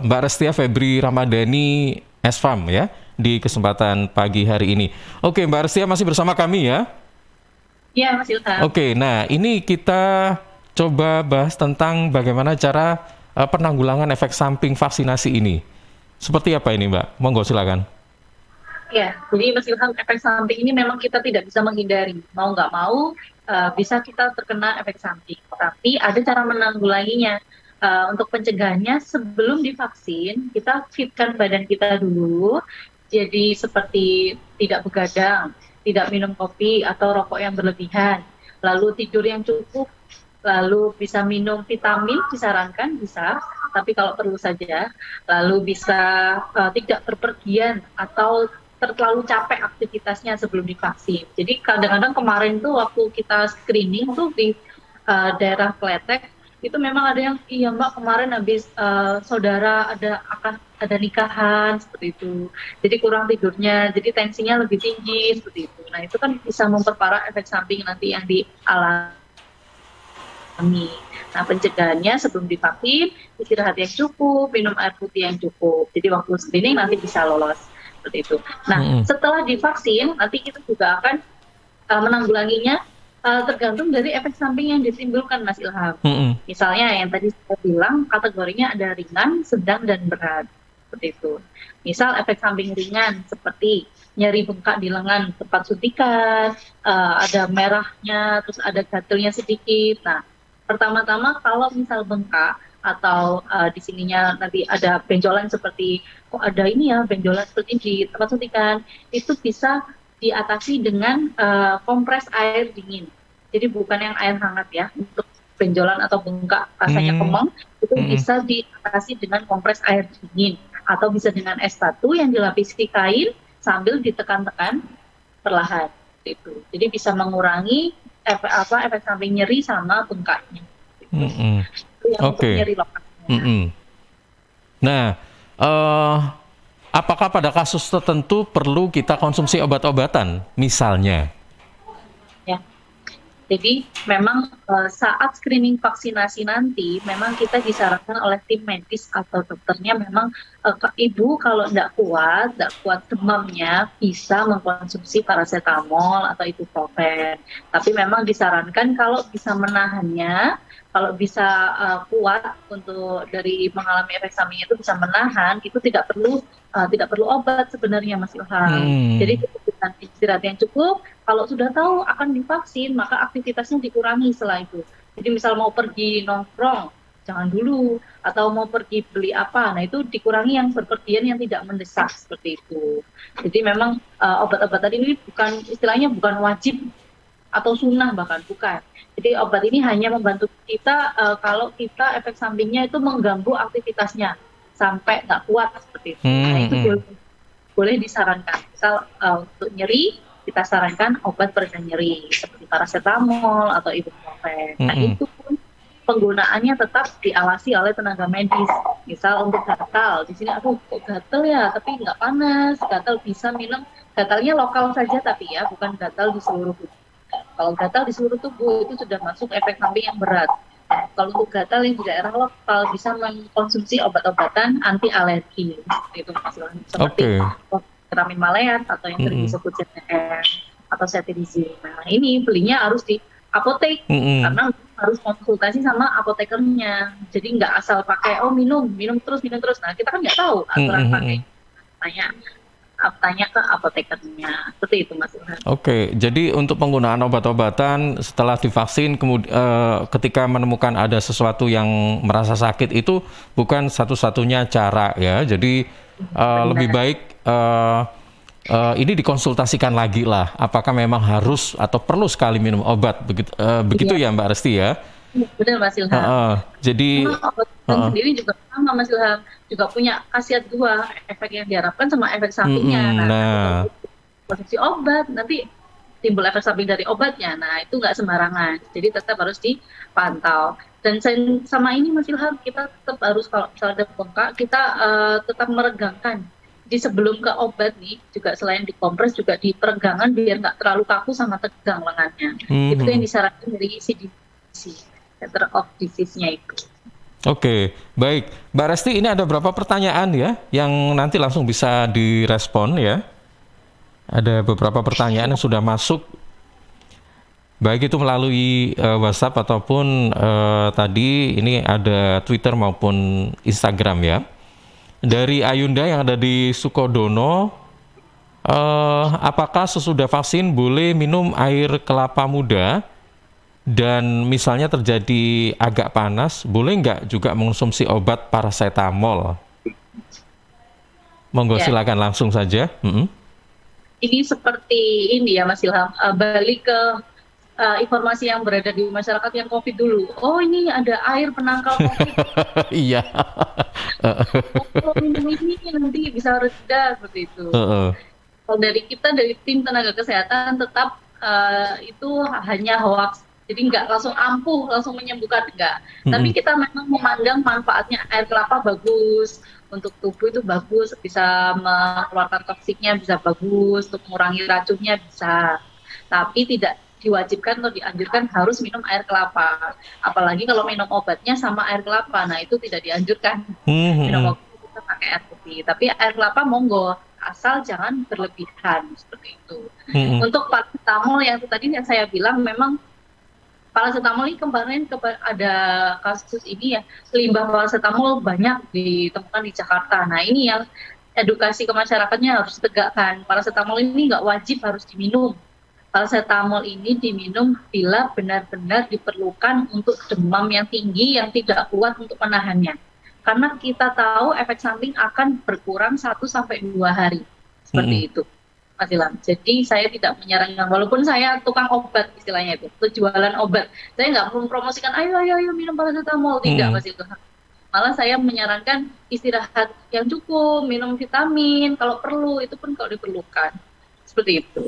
Mbak Restia Febri Ramadhani SFAM ya, di kesempatan pagi hari ini. Oke, Mbak Restia masih bersama kami ya? Iya, Mas Ilham. Oke, nah ini kita coba bahas tentang bagaimana cara penanggulangan efek samping vaksinasi ini. Seperti apa ini, Mbak? Monggo silakan. Ya, jadi Mas Ilham, efek samping ini memang kita tidak bisa menghindari. Mau nggak mau, bisa kita terkena efek samping. Tapi ada cara menanggulanginya. Untuk pencegahannya, sebelum divaksin, kita fitkan badan kita dulu. Jadi seperti tidak begadang, tidak minum kopi atau rokok yang berlebihan. Lalu tidur yang cukup, lalu bisa minum vitamin, disarankan bisa. Tapi kalau perlu saja, lalu bisa tidak berpergian atau terlalu capek aktivitasnya sebelum divaksin. Jadi kadang-kadang kemarin tuh waktu kita screening tuh di daerah Kletek, itu memang ada yang, iya Mbak kemarin habis saudara ada nikahan seperti itu. Jadi kurang tidurnya, jadi tensinya lebih tinggi seperti itu. Nah itu kan bisa memperparah efek samping nanti yang dialami. Nah, pencegahannya sebelum divaksin, istirahat yang cukup, minum air putih yang cukup. Jadi waktu screening nanti bisa lolos seperti itu. Nah, setelah divaksin, nanti kita juga akan menanggulanginya tergantung dari efek samping yang ditimbulkan, Mas Ilham. Misalnya yang tadi saya bilang, kategorinya ada ringan, sedang, dan berat. Seperti itu. Misal efek samping ringan seperti nyeri bengkak di lengan tempat suntikan, ada merahnya, terus ada gatalnya sedikit. Nah, pertama-tama kalau misal bengkak atau di sininya nanti ada benjolan seperti kok ada ini ya benjolan seperti di tempat suntikan, itu bisa diatasi dengan kompres air dingin. Jadi bukan yang air hangat ya, untuk benjolan atau bengkak rasanya kemeng itu bisa diatasi dengan kompres air dingin atau bisa dengan es batu yang dilapisi kain sambil ditekan-tekan perlahan itu. Jadi bisa mengurangi efek samping nyeri sama bengkaknya. Itu yang untuk nyeri lokal. Nah, apakah pada kasus tertentu perlu kita konsumsi obat-obatan, misalnya? Ya, jadi memang saat screening vaksinasi nanti, memang kita disarankan oleh tim medis atau dokternya memang ibu kalau tidak kuat demamnya bisa mengkonsumsi paracetamol atau ibuprofen. Tapi memang disarankan kalau bisa menahannya, kalau bisa kuat untuk dari mengalami efek samping itu bisa menahan, itu tidak perlu obat sebenarnya Mas Ilham. Jadi istirahat yang cukup. Kalau sudah tahu akan divaksin, maka aktivitasnya dikurangi setelah itu. Jadi misal mau pergi nongkrong, jangan dulu. Atau mau pergi beli apa, nah itu dikurangi yang berpergian yang tidak mendesak seperti itu. Jadi memang obat-obatan ini istilahnya bukan wajib atau sunnah bahkan, bukan. Jadi obat ini hanya membantu kita kalau kita efek sampingnya itu mengganggu aktivitasnya sampai nggak kuat seperti itu. Nah itu boleh disarankan. Misal untuk nyeri, kita sarankan obat pereda nyeri seperti paracetamol atau ibuprofen. Nah itu pun penggunaannya tetap diawasi oleh tenaga medis. Misal untuk gatal, di sini aku kok gatal ya, tapi nggak panas. Gatal bisa minum, gatalnya lokal saja tapi ya, bukan gatal di seluruh tubuh. Kalau gatal di seluruh tubuh itu sudah masuk efek samping yang berat. Kalau untuk gatal yang di daerah lokal bisa mengkonsumsi obat-obatan anti alergi. Itu masalah seperti vitamin maleat atau yang sering disebut ZTM atau cetirizine. Nah ini belinya harus di apotek karena harus konsultasi sama apotekernya. Jadi nggak asal pakai minum terus. Nah kita kan nggak tahu aturan pakai. Tanya ke apotekernya. Seperti itu Mas Ilham. Oke, jadi untuk penggunaan obat-obatan setelah divaksin ketika menemukan ada sesuatu yang merasa sakit itu bukan satu-satunya cara ya. Jadi lebih baik ini dikonsultasikan lagi lah. Apakah memang harus atau perlu sekali minum obat begitu ya Mbak Resti ya? Benar Mas Ilham. Jadi obat sendiri juga sama Mas Ilham, juga punya khasiat dua, efek yang diharapkan sama efek sampingnya. Nah, konsumsi obat nanti timbul efek samping dari obatnya. Nah itu nggak sembarangan, jadi tetap harus dipantau. Dan sama ini Mas Ilham, kita tetap harus kalau misalnya ada bengkak, kita tetap meregangkan. Di sebelum ke obat nih, juga selain dikompres juga diperegangan biar nggak terlalu kaku sama tegang lengannya. Itu yang disarankan dari CDC, Center of Disease-nya itu. Oke, baik. Mbak Resti, ini ada berapa pertanyaan ya yang nanti langsung bisa direspon ya. Ada beberapa pertanyaan yang sudah masuk, baik itu melalui WhatsApp ataupun tadi ini ada Twitter maupun Instagram ya. Dari Ayunda yang ada di Sukodono, apakah sesudah vaksin boleh minum air kelapa muda? Dan misalnya terjadi agak panas, boleh nggak juga mengonsumsi obat paracetamol? Monggo silakan langsung saja. Ini seperti ini ya Mas Ilham, balik ke informasi yang berada di masyarakat yang COVID dulu. Oh ini ada air penangkal COVID. Iya. Minum ini nanti bisa reda seperti itu. Kalau dari kita dari tim tenaga kesehatan tetap itu hanya hoax. Jadi nggak langsung ampuh, langsung menyembuhkan, enggak. Tapi kita memang memandang manfaatnya air kelapa bagus, untuk tubuh itu bagus, bisa mengeluarkan toksiknya bisa bagus, untuk mengurangi racunnya bisa. Tapi tidak diwajibkan atau dianjurkan harus minum air kelapa. Apalagi kalau minum obatnya sama air kelapa, nah itu tidak dianjurkan. Minum obat kita pakai air putih. Tapi air kelapa monggo, asal jangan berlebihan, seperti itu. Untuk paracetamol yang tadi yang saya bilang memang paracetamol ini kemarin ada kasus ini ya, limbah paracetamol banyak ditemukan di Jakarta. Nah ini yang edukasi ke masyarakatnya harus tegakkan. Paracetamol ini nggak wajib harus diminum. Paracetamol ini diminum bila benar-benar diperlukan untuk demam yang tinggi yang tidak kuat untuk menahannya. Karena kita tahu efek samping akan berkurang 1-2 hari. Seperti itu. Mas Ilham. Jadi saya tidak menyarankan, walaupun saya tukang obat istilahnya itu jualan obat, saya nggak mempromosikan ayo minum paracetamol, tidak Mas Ilham. Malah saya menyarankan istirahat yang cukup, minum vitamin kalau perlu, itu pun kalau diperlukan, seperti itu.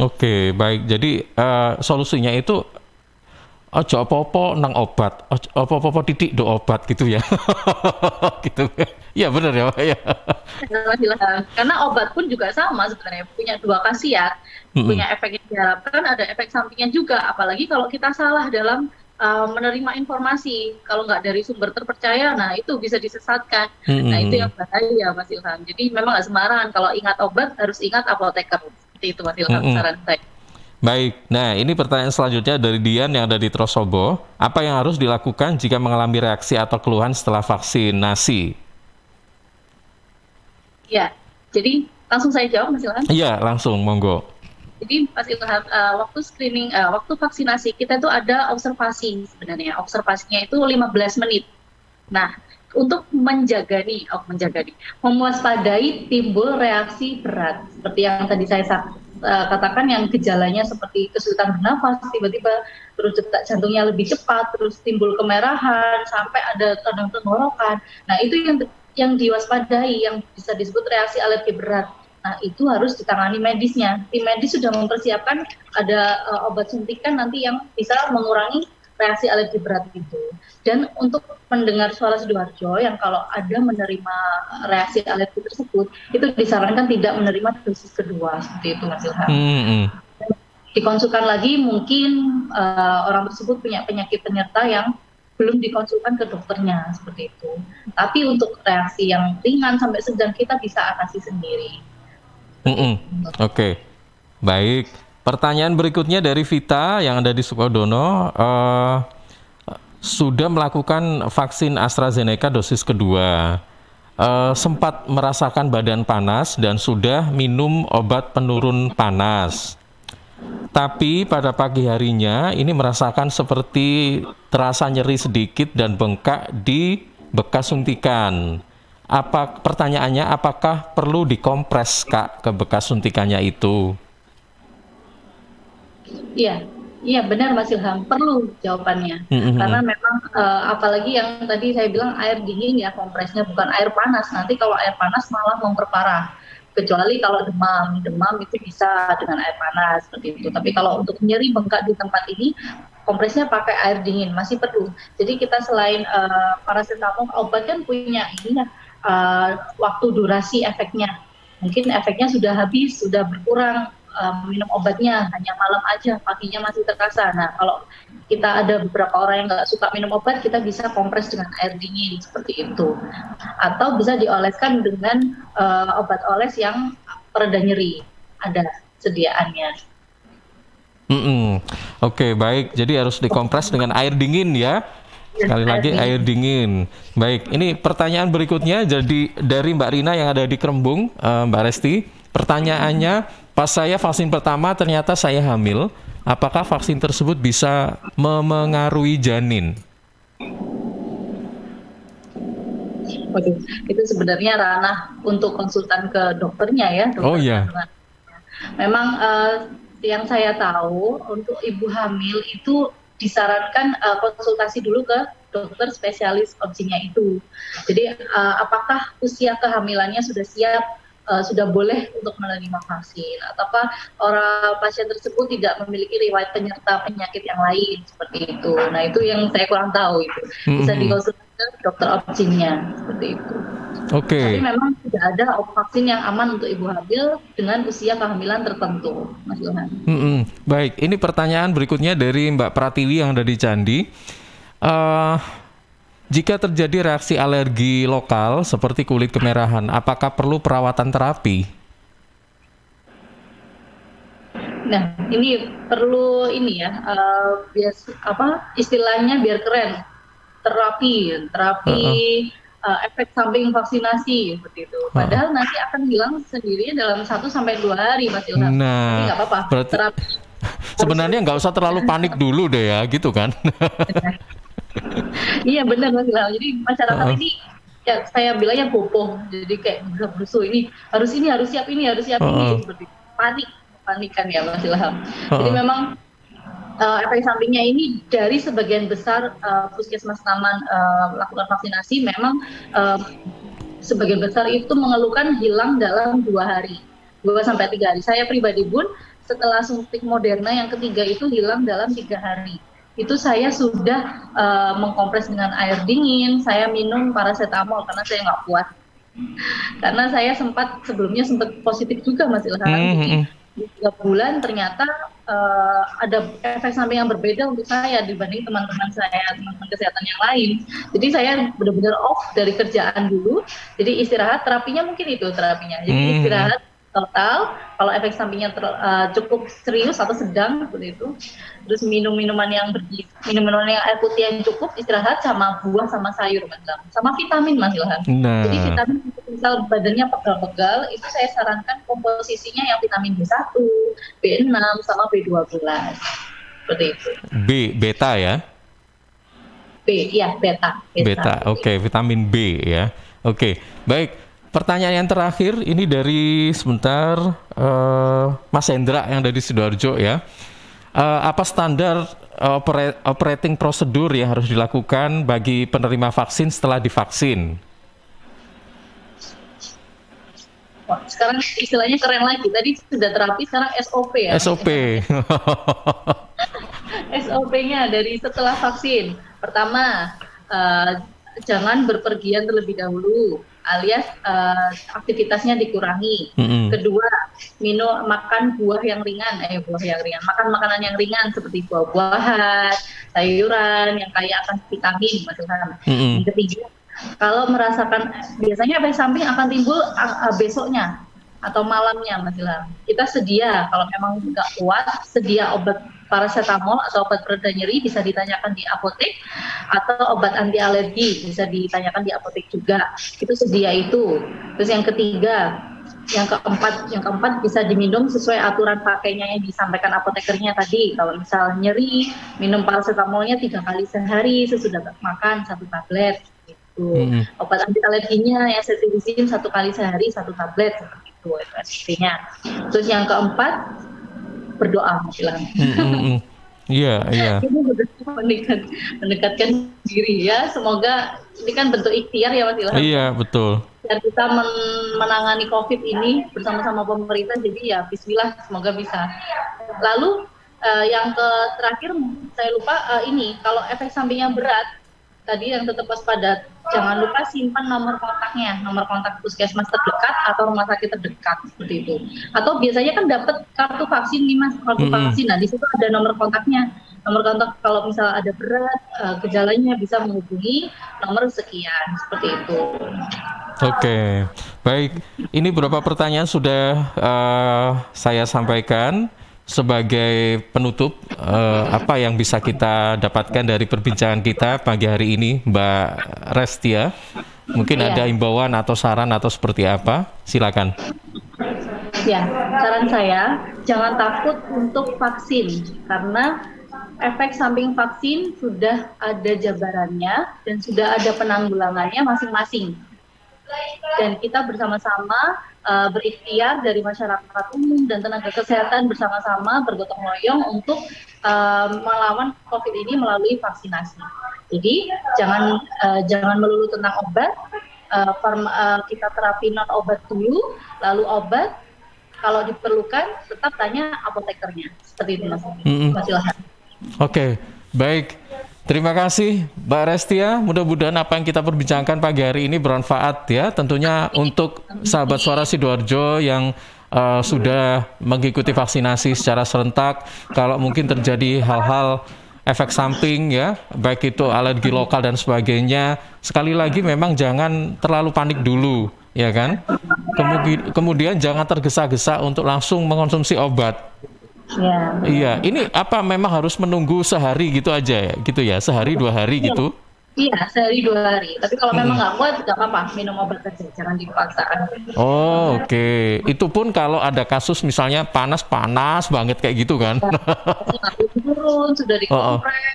Oke, baik. Jadi solusinya itu ojo apa-apa nang obat, ojo apa-apa titik do obat gitu ya. Gitu. Ya benar ya, Pak ya. Karena obat pun juga sama sebenarnya, punya dua khasiat, punya efek yang diharapkan, ada efek sampingnya juga. Apalagi kalau kita salah dalam menerima informasi, kalau nggak dari sumber terpercaya, nah itu bisa disesatkan. Nah itu yang bahaya, Mas Ilham. Jadi memang nggak sembarangan kalau ingat obat harus ingat apoteker. Seperti itu, Mas Ilham, saran saya. Baik, nah ini pertanyaan selanjutnya dari Dian yang ada di Trosobo. Apa yang harus dilakukan jika mengalami reaksi atau keluhan setelah vaksinasi? Ya, jadi langsung saya jawab, Mas Ilham. Iya, langsung, monggo. Jadi Mas Ilham, waktu screening, waktu vaksinasi kita itu ada observasi sebenarnya. Observasinya itu 15 menit. Nah, untuk mewaspadai timbul reaksi berat. Seperti yang tadi saya katakan, yang gejalanya seperti kesulitan bernafas, tiba-tiba terus detak jantungnya lebih cepat, terus timbul kemerahan, sampai ada tanda tenggorokan. Nah, itu yang diwaspadai, yang bisa disebut reaksi alergi berat. Nah, itu harus ditangani medisnya. Tim medis sudah mempersiapkan ada obat suntikan nanti yang bisa mengurangi reaksi alergi berat itu. Dan untuk mendengar suara Sidoarjo yang kalau ada menerima reaksi alergi tersebut, itu disarankan tidak menerima dosis kedua, seperti itu, Mas Ilham. Dikonsulkan lagi, mungkin orang tersebut punya penyakit penyerta yang belum dikonsulkan ke dokternya, seperti itu. Tapi untuk reaksi yang ringan sampai sedang kita bisa atasi sendiri. Oke, baik. Pertanyaan berikutnya dari Vita yang ada di Sukodono. Sudah melakukan vaksin AstraZeneca dosis kedua. Sempat merasakan badan panas dan sudah minum obat penurun panas. Tapi pada pagi harinya ini merasakan seperti terasa nyeri sedikit dan bengkak di bekas suntikan. Pertanyaannya, apakah perlu dikompres, Kak, ke bekas suntikannya itu? Iya benar, Mas Ilham, perlu jawabannya. Karena memang apalagi yang tadi saya bilang air dingin ya kompresnya, bukan air panas. Nanti kalau air panas malah memperparah. Kecuali kalau demam itu bisa dengan air panas seperti itu. Tapi kalau untuk nyeri bengkak di tempat ini, kompresnya pakai air dingin masih perlu. Jadi kita selain paracetamol, obat kan punya ini ya, waktu durasi efeknya. Mungkin efeknya sudah habis, sudah berkurang, minum obatnya hanya malam aja, paginya masih terasa. Nah, kalau kita ada beberapa orang yang nggak suka minum obat, kita bisa kompres dengan air dingin seperti itu. Atau bisa dioleskan dengan obat oles yang pereda nyeri, ada sediaannya. Oke, baik. Jadi harus dikompres dengan air dingin ya. Sekali lagi air dingin. Baik, ini pertanyaan berikutnya jadi dari Mbak Rina yang ada di Kerembung, Mbak Resti. Pertanyaannya, pas saya vaksin pertama ternyata saya hamil, apakah vaksin tersebut bisa memengaruhi janin? Waduh, itu sebenarnya ranah untuk konsultan ke dokternya ya. Oh iya. Memang yang saya tahu untuk ibu hamil itu disarankan konsultasi dulu ke dokter spesialis opsinya itu. Jadi apakah usia kehamilannya sudah siap, sudah boleh untuk menerima vaksin, ataukah orang pasien tersebut tidak memiliki riwayat penyerta penyakit yang lain seperti itu. Nah itu yang saya kurang tahu itu. Bisa dikonsultasi ke dokter opsinya seperti itu. Oke. Tapi memang tidak ada vaksin yang aman untuk ibu hamil dengan usia kehamilan tertentu, Mas Ilham. Baik, ini pertanyaan berikutnya dari Mbak Pratiwi yang ada di Candi. Jika terjadi reaksi alergi lokal seperti kulit kemerahan, apakah perlu perawatan terapi? Nah, ini perlu istilahnya biar keren, terapi. Efek samping vaksinasi seperti itu. Padahal nanti akan hilang sendirinya dalam 1-2 hari, Mas Ilham. Nah, nggak apa-apa. Berarti sebenarnya nggak usah terlalu panik dulu deh ya, gitu kan? Iya benar, Mas Ilham. Jadi masyarakat ini ya saya bilangnya bopoh. Jadi kayak berusuh ini harus siap ini seperti panikan ya, Mas Ilham. Jadi memang efek sampingnya ini dari sebagian besar puskesmas taman melakukan vaksinasi memang sebagian besar itu mengeluhkan hilang dalam 2 hari, 2-3 hari. Saya pribadi pun setelah suntik Moderna yang ketiga itu hilang dalam 3 hari. itu saya sudah mengkompres dengan air dingin, saya minum paracetamol karena saya nggak kuat. Karena saya sebelumnya sempat positif juga Mas Ilham. Di 3 bulan ternyata ada efek samping yang berbeda untuk saya dibanding teman-teman kesehatan yang lain. Jadi saya benar-benar off dari kerjaan dulu. Jadi istirahat, terapinya mungkin itu terapinya. Jadi istirahat total, kalau efek sampingnya cukup serius atau sedang seperti itu, terus minum-minuman yang air putih yang cukup, istirahat, sama buah sama sayur Mas Ilham, sama vitamin Mas Ilham. Jadi vitamin misal badannya pegal-pegal, itu saya sarankan komposisinya yang vitamin B1, B6 sama B12 seperti itu. Beta ya? Beta. Oke, vitamin B ya. Oke, baik. Pertanyaan yang terakhir ini dari Mas Hendra yang dari Sidoarjo ya. Apa standar operating prosedur yang harus dilakukan bagi penerima vaksin setelah divaksin? Wah, sekarang istilahnya keren lagi. Tadi sudah terapi, sekarang SOP ya. SOP. SOP-nya dari setelah vaksin. Pertama, jangan berpergian terlebih dahulu, alias aktivitasnya dikurangi. Kedua, makan buah yang ringan, makan makanan yang ringan seperti buah-buahan, sayuran yang kaya akan vitamin, Mas Ilham. Ketiga, kalau merasakan, biasanya efek samping akan timbul besoknya atau malamnya Mas Ilham. Kita sedia, kalau memang nggak kuat, sedia obat paracetamol atau obat pereda nyeri bisa ditanyakan di apotek, atau obat anti alergi bisa ditanyakan di apotek juga. Itu sedia itu. Terus yang ketiga, yang keempat bisa diminum sesuai aturan pakainya yang disampaikan apotekernya tadi. Kalau misal nyeri, minum paracetamolnya 3 kali sehari sesudah makan 1 tablet. Gitu. Obat anti alerginya yang cetirizine 1 kali sehari 1 tablet seperti itu SPP-nya. Terus yang keempat, berdoa Ilham. Iya. Ini mendekatkan diri ya. Semoga ini kan bentuk ikhtiar ya Mas Ilham. Iya, betul. Biar kita menangani COVID ini bersama-sama pemerintah. Jadi ya bismillah, semoga bisa. Lalu yang terakhir saya lupa, ini kalau efek sampingnya berat, tadi yang tetap waspada, jangan lupa simpan nomor kontaknya, nomor kontak puskesmas terdekat atau rumah sakit terdekat seperti itu. Atau biasanya kan dapat kartu vaksin nih Mas, kartu vaksin. Nah di situ ada nomor kontaknya. Nomor kontak kalau misalnya ada berat gejalanya bisa menghubungi nomor sekian seperti itu. Oke, baik. Ini beberapa pertanyaan sudah saya sampaikan. Sebagai penutup, apa yang bisa kita dapatkan dari perbincangan kita pagi hari ini, Mbak Restia? Mungkin ada imbauan atau saran atau seperti apa? Silakan. Ya, saran saya jangan takut untuk vaksin karena efek samping vaksin sudah ada jabarannya dan sudah ada penanggulangannya masing-masing. Dan kita bersama-sama berikhtiar dari masyarakat umum dan tenaga kesehatan bersama-sama bergotong royong untuk melawan COVID ini melalui vaksinasi. Jadi jangan melulu tentang obat, kita terapi non obat dulu, lalu obat kalau diperlukan tetap tanya apotekernya. Seperti itu Mas. Silakan. Oke, baik. Terima kasih Mbak Restia, mudah-mudahan apa yang kita perbincangkan pagi hari ini bermanfaat ya, tentunya untuk sahabat Suara Sidoarjo yang sudah mengikuti vaksinasi secara serentak. Kalau mungkin terjadi hal-hal efek samping ya, baik itu alergi lokal dan sebagainya, sekali lagi memang jangan terlalu panik dulu ya kan. Kemudian jangan tergesa-gesa untuk langsung mengkonsumsi obat. Iya, ini apa memang harus menunggu sehari gitu aja ya, gitu ya, sehari 2 hari gitu? Iya, sehari 2 hari. Tapi kalau memang nggak kuat, nggak apa-apa, minum obat aja, jangan dipaksakan. Oh, oke. Itu pun kalau ada kasus misalnya panas banget kayak gitu kan? Turun, sudah dikompres,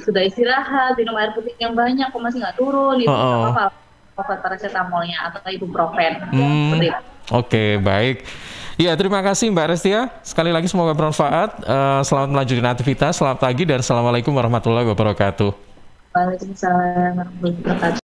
sudah istirahat, minum air putih yang banyak, kok masih nggak turun, itu nggak apa-apa. Obat paracetamolnya atau ibuprofen. Oke, baik. Ya, terima kasih Mbak Restia. Sekali lagi semoga bermanfaat. Selamat melanjutkan aktivitas. Selamat pagi dan assalamualaikum warahmatullahi wabarakatuh. Waalaikumsalam warahmatullahi wabarakatuh.